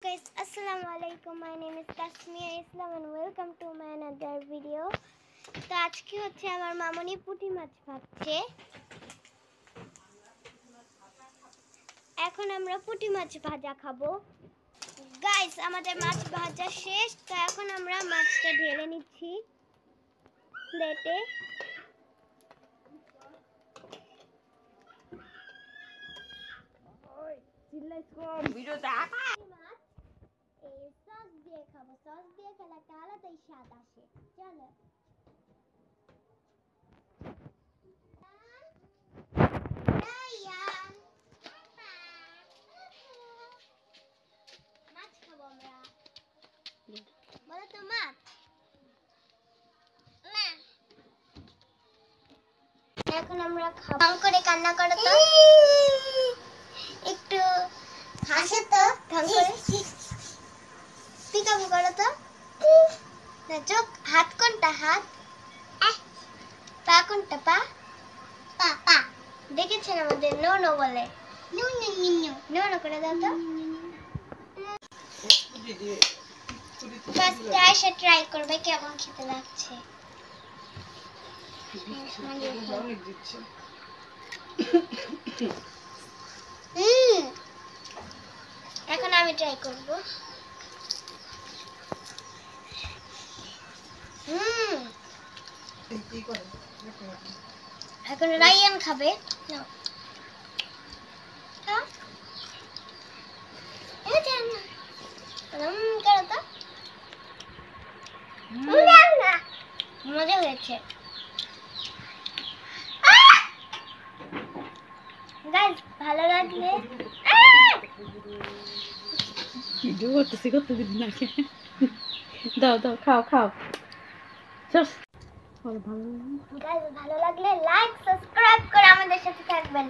guys, Assalamualaikum. My name is Tasmia Islam and welcome to my another video. তো আজকে হচ্ছে আমার মামনি পুঁটি মাছ ভাজছে। এখন আমরা পুঁটি মাছ ভাজা খাবো। গাইস, আমাদের মাছ ভাজা শেষ। তো এখন আমরা মাছটা ঢেলে নিচ্ছি প্লেটে। সস দিয়ে খাবো। সস দিয়ে খেলে একটা আলাদাই স্বাদ আসে। চলো মাছ খাবো আমরা। বলো তো মাছ না। এখন আমরা খাবো। ঢং করে কান্না করো তো, একটু হাসো তো ঢং করে। পিকাবু করো তো না। চোখ হাত কোনটা? হাত পা কোনটা? পা পা পা দেখেছেন আমাদের নো নো বলে। No no no no no করে দাও তো। ফার্স্ট এসে ট্রাই করবে কেমন খেতে লাগছে। এখন আমি ট্রাই করব। এখন রায়ান খাবে। নাও খাও। এটা না করো তো। মজা হয়েছে। গাইস, ভালো লাগলে ভিডিও করতেছি কতদিন আগে। দাও দাও, খাও খাও। ভালো গাইস, ভালো লাগলে লাইক সাবস্ক্রাইব করে আমাদের সাথে থাকবেন।